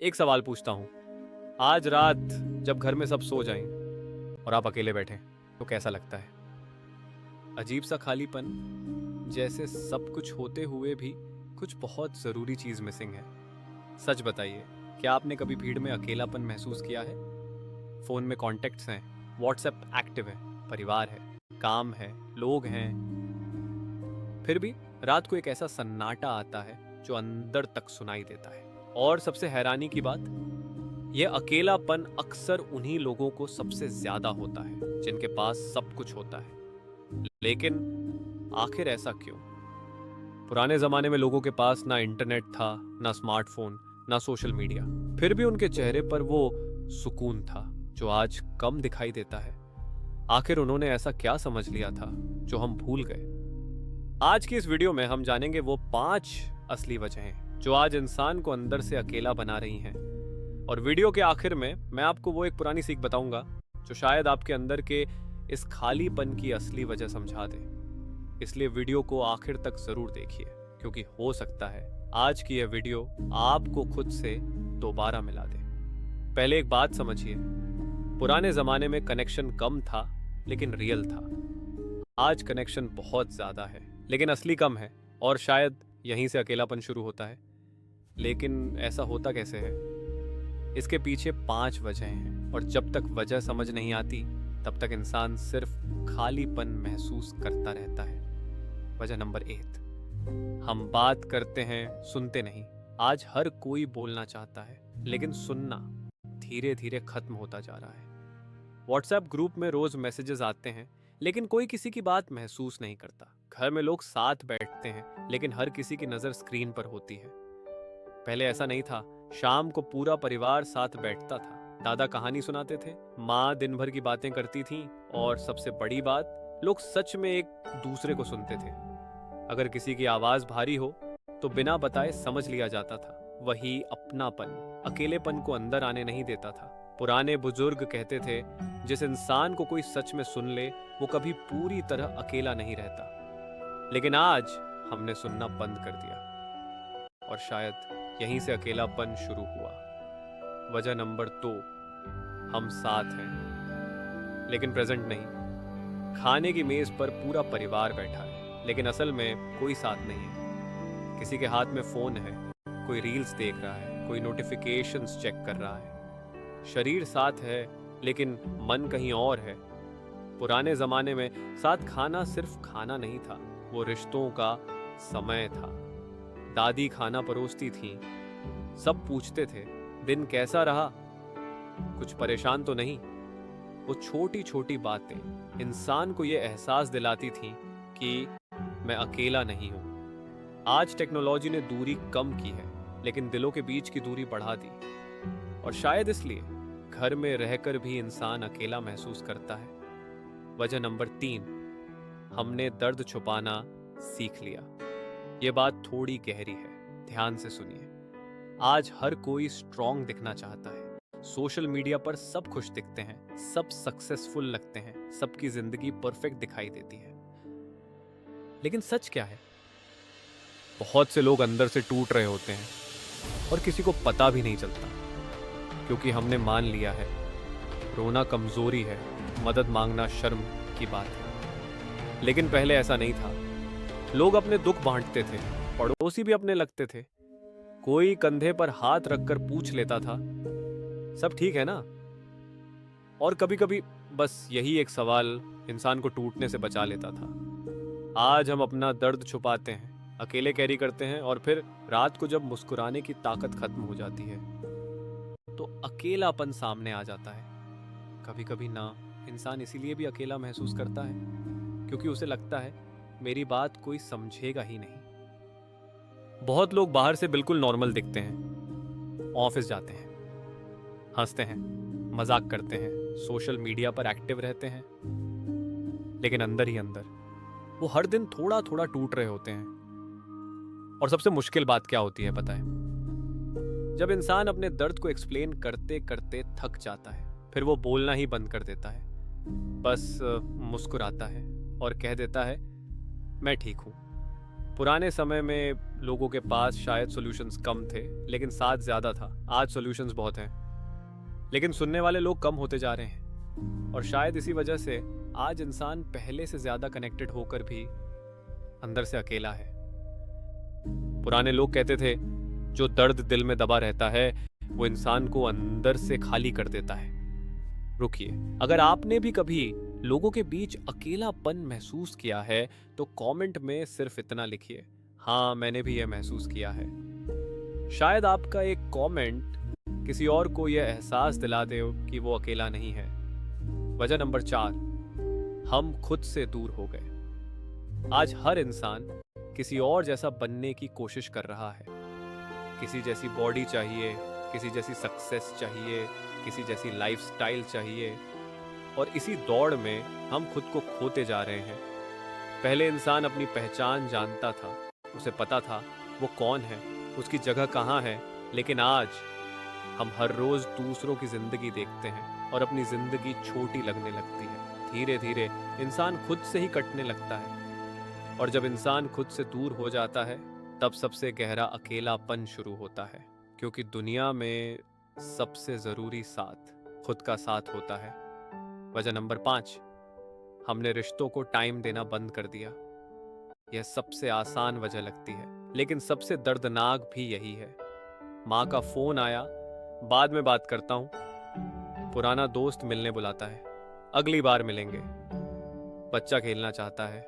एक सवाल पूछता हूँ। आज रात जब घर में सब सो जाएं और आप अकेले बैठें तो कैसा लगता है? अजीब सा खालीपन, जैसे सब कुछ होते हुए भी कुछ बहुत ज़रूरी चीज़ मिसिंग है। सच बताइए, क्या आपने कभी भीड़ में अकेलापन महसूस किया है? फ़ोन में कॉन्टैक्ट्स हैं, व्हाट्सएप एक्टिव है, परिवार है, काम है, लोग हैं, फिर भी रात को एक ऐसा सन्नाटा आता है जो अंदर तक सुनाई देता है। और सबसे हैरानी की बात, यह अकेलापन अक्सर उन्हीं लोगों को सबसे ज्यादा होता है जिनके पास सब कुछ होता है। लेकिन आखिर ऐसा क्यों? पुराने जमाने में लोगों के पास ना इंटरनेट था, ना स्मार्टफोन, ना सोशल मीडिया, फिर भी उनके चेहरे पर वो सुकून था जो आज कम दिखाई देता है। आखिर उन्होंने ऐसा क्या समझ लिया था जो हम भूल गए? आज की इस वीडियो में हम जानेंगे वो 5 असली वजहें जो आज इंसान को अंदर से अकेला बना रही हैं। और वीडियो के आखिर में मैं आपको वो एक पुरानी सीख बताऊंगा जो शायद आपके अंदर के इस खालीपन की असली वजह समझा दे। इसलिए वीडियो को आखिर तक जरूर देखिए, क्योंकि हो सकता है आज की यह वीडियो आपको खुद से दोबारा मिला दे। पहले एक बात समझिए, पुराने जमाने में कनेक्शन कम था लेकिन रियल था। आज कनेक्शन बहुत ज्यादा है लेकिन असली कम है, और शायद यहीं से अकेलापन शुरू होता है। लेकिन ऐसा होता कैसे है? इसके पीछे 5 वजहें हैं, और जब तक वजह समझ नहीं आती तब तक इंसान सिर्फ खालीपन महसूस करता रहता है। वजह नंबर 1, हम बात करते हैं, सुनते नहीं। आज हर कोई बोलना चाहता है लेकिन सुनना धीरे धीरे खत्म होता जा रहा है। व्हाट्सएप ग्रुप में रोज मैसेजेस आते हैं लेकिन कोई किसी की बात महसूस नहीं करता। घर में लोग साथ बैठते हैं लेकिन हर किसी की नजर स्क्रीन पर होती है। पहले ऐसा नहीं था। शाम को पूरा परिवार साथ बैठता था, दादा कहानी सुनाते थे, माँ दिन भर की बातें करती थी, और सबसे बड़ी बात, लोग सच में एक दूसरे को सुनते थे। अगर किसी की आवाज भारी हो तो बिना बताए समझ लिया जाता था। वही अपनापन अकेलेपन को अंदर आने नहीं देता था। पुराने बुजुर्ग कहते थे, जिस इंसान को कोई सच में सुन ले वो कभी पूरी तरह अकेला नहीं रहता। लेकिन आज हमने सुनना बंद कर दिया, और शायद यहीं से अकेलापन शुरू हुआ। वजह नंबर 2, हम साथ हैं लेकिन प्रेजेंट नहीं। खाने की मेज पर पूरा परिवार बैठा है लेकिन असल में कोई साथ नहीं है। किसी के हाथ में फोन है, कोई रील्स देख रहा है, कोई नोटिफिकेशंस चेक कर रहा है। शरीर साथ है लेकिन मन कहीं और है। पुराने जमाने में साथ खाना सिर्फ खाना नहीं था, वो रिश्तों का समय था। दादी खाना परोसती थी, सब पूछते थे, दिन कैसा रहा, कुछ परेशान तो नहीं। वो छोटी छोटी बातें इंसान को ये एहसास दिलाती थी कि मैं अकेला नहीं हूं। आज टेक्नोलॉजी ने दूरी कम की है लेकिन दिलों के बीच की दूरी बढ़ा दी, और शायद इसलिए घर में रहकर भी इंसान अकेला महसूस करता है। वजह नंबर 3, हमने दर्द छुपाना सीख लिया। ये बात थोड़ी गहरी है, ध्यान से सुनिए। आज हर कोई स्ट्रांग दिखना चाहता है। सोशल मीडिया पर सब खुश दिखते हैं, सब सक्सेसफुल लगते हैं, सबकी जिंदगी परफेक्ट दिखाई देती है। लेकिन सच क्या है? बहुत से लोग अंदर से टूट रहे होते हैं और किसी को पता भी नहीं चलता, क्योंकि हमने मान लिया है रोना कमजोरी है, मदद मांगना शर्म की बात है। लेकिन पहले ऐसा नहीं था। लोग अपने दुख बांटते थे, पड़ोसी भी अपने लगते थे, कोई कंधे पर हाथ रखकर पूछ लेता था, सब ठीक है ना? और कभी कभी बस यही एक सवाल इंसान को टूटने से बचा लेता था। आज हम अपना दर्द छुपाते हैं, अकेले कैरी करते हैं, और फिर रात को जब मुस्कुराने की ताकत खत्म हो जाती है तो अकेलापन सामने आ जाता है। कभी कभी ना इंसान इसीलिए भी अकेला महसूस करता है क्योंकि उसे लगता है मेरी बात कोई समझेगा ही नहीं। बहुत लोग बाहर से बिल्कुल नॉर्मल दिखते हैं, ऑफिस जाते हैं, हंसते हैं, मजाक करते हैं, सोशल मीडिया पर एक्टिव रहते हैं, लेकिन अंदर ही अंदर वो हर दिन थोड़ा थोड़ा टूट रहे होते हैं। और सबसे मुश्किल बात क्या होती है पता है? जब इंसान अपने दर्द को एक्सप्लेन करते करते थक जाता है, फिर वो बोलना ही बंद कर देता है, बस मुस्कुराता है और कह देता है मैं ठीक हूं। पुराने समय में लोगों के पास शायद सॉल्यूशंस कम थे, लेकिन साथ ज्यादा था। आज सॉल्यूशंस बहुत हैं, लेकिन सुनने वाले लोग कम होते जा रहे हैं। और शायद इसी वजह से आज इंसान पहले से ज्यादा कनेक्टेड होकर भी अंदर से अकेला है। पुराने लोग कहते थे, जो दर्द दिल में दबा रहता है वो इंसान को अंदर से खाली कर देता है। रुकिए, अगर आपने भी कभी लोगों के बीच अकेलापन महसूस किया है तो कमेंट में सिर्फ इतना लिखिए, हाँ मैंने भी यह महसूस किया है। शायद आपका एक कमेंट किसी और को यह एहसास दिला दे कि वो अकेला नहीं है। वजह नंबर 4, हम खुद से दूर हो गए। आज हर इंसान किसी और जैसा बनने की कोशिश कर रहा है। किसी जैसी बॉडी चाहिए, किसी जैसी सक्सेस चाहिए, किसी जैसी लाइफस्टाइल चाहिए, और इसी दौड़ में हम खुद को खोते जा रहे हैं। पहले इंसान अपनी पहचान जानता था, उसे पता था वो कौन है, उसकी जगह कहाँ है, लेकिन आज हम हर रोज दूसरों की जिंदगी देखते हैं और अपनी जिंदगी छोटी लगने लगती है। धीरे धीरे इंसान खुद से ही कटने लगता है, और जब इंसान खुद से दूर हो जाता है तब सबसे गहरा अकेलापन शुरू होता है, क्योंकि दुनिया में सबसे जरूरी साथ खुद का साथ होता है। वजह नंबर 5, हमने रिश्तों को टाइम देना बंद कर दिया। यह सबसे आसान वजह लगती है, लेकिन सबसे दर्दनाक भी यही है। माँ का फोन आया, बाद में बात करता हूँ। पुराना दोस्त मिलने बुलाता है, अगली बार मिलेंगे। बच्चा खेलना चाहता है,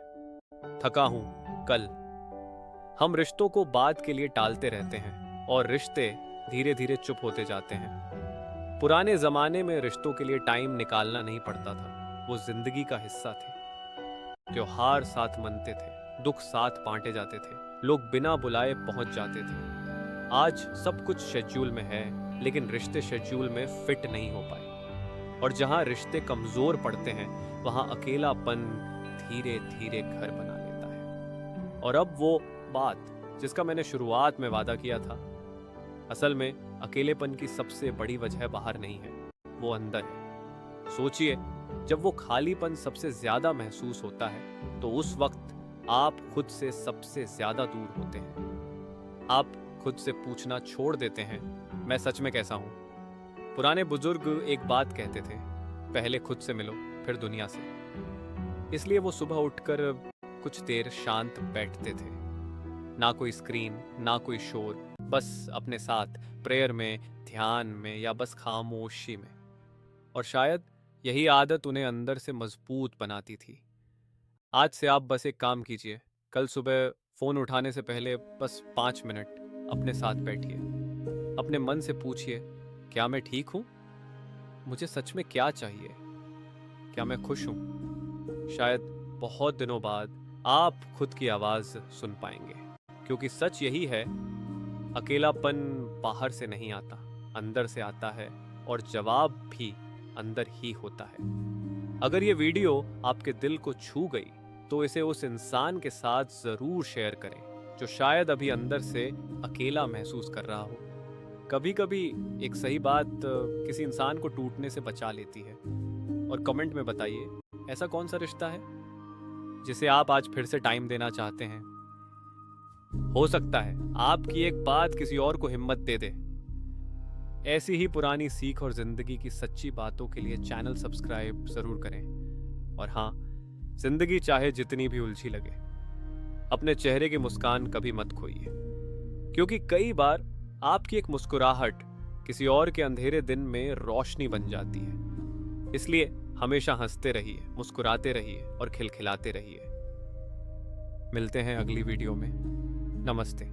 थका हूं, कल। हम रिश्तों को बाद के लिए टालते रहते हैं और रिश्ते धीरे धीरे चुप होते जाते हैं। पुराने जमाने में रिश्तों के लिए टाइम निकालना नहीं पड़ता था, वो जिंदगी का हिस्सा थे। त्योहार साथ मनते थे, दुख साथ बांटे जाते थे, लोग बिना बुलाए पहुंच जाते थे। आज सब कुछ शेड्यूल में है, लेकिन रिश्ते शेड्यूल में फिट नहीं हो पाए। और जहां रिश्ते कमजोर पड़ते हैं वहां अकेलापन धीरे धीरे घर बना लेता है। और अब वो बात जिसका मैंने शुरुआत में वादा किया था, असल में अकेलेपन की सबसे बड़ी वजह बाहर नहीं है, वो अंदर है। सोचिए, जब वो खालीपन सबसे ज्यादा महसूस होता है तो उस वक्त आप खुद से सबसे ज्यादा दूर होते हैं। आप खुद से पूछना छोड़ देते हैं, मैं सच में कैसा हूं। पुराने बुजुर्ग एक बात कहते थे, पहले खुद से मिलो फिर दुनिया से। इसलिए वो सुबह उठकर कुछ देर शांत बैठते थे, ना कोई स्क्रीन, ना कोई शोर, बस अपने साथ, प्रेयर में, ध्यान में, या बस खामोशी में। और शायद यही आदत उन्हें अंदर से मजबूत बनाती थी। आज से आप बस एक काम कीजिए, कल सुबह फोन उठाने से पहले बस 5 मिनट अपने साथ बैठिए। अपने मन से पूछिए, क्या मैं ठीक हूं? मुझे सच में क्या चाहिए? क्या मैं खुश हूं? शायद बहुत दिनों बाद आप खुद की आवाज सुन पाएंगे, क्योंकि सच यही है, अकेलापन बाहर से नहीं आता, अंदर से आता है, और जवाब भी अंदर ही होता है। अगर ये वीडियो आपके दिल को छू गई तो इसे उस इंसान के साथ जरूर शेयर करें जो शायद अभी अंदर से अकेला महसूस कर रहा हो। कभी कभी एक सही बात किसी इंसान को टूटने से बचा लेती है। और कमेंट में बताइए, ऐसा कौन सा रिश्ता है जिसे आप आज फिर से टाइम देना चाहते हैं? हो सकता है आपकी एक बात किसी और को हिम्मत दे दे। ऐसी ही पुरानी सीख और जिंदगी की सच्ची बातों के लिए चैनल सब्सक्राइब जरूर करें। और हाँ, जिंदगी चाहे जितनी भी उलझी लगे, अपने चेहरे की मुस्कान कभी मत खोइए, क्योंकि कई बार आपकी एक मुस्कुराहट किसी और के अंधेरे दिन में रोशनी बन जाती है। इसलिए हमेशा हंसते रहिए, मुस्कुराते रहिए और खिलखिलाते रहिए। मिलते हैं अगली वीडियो में। नमस्ते।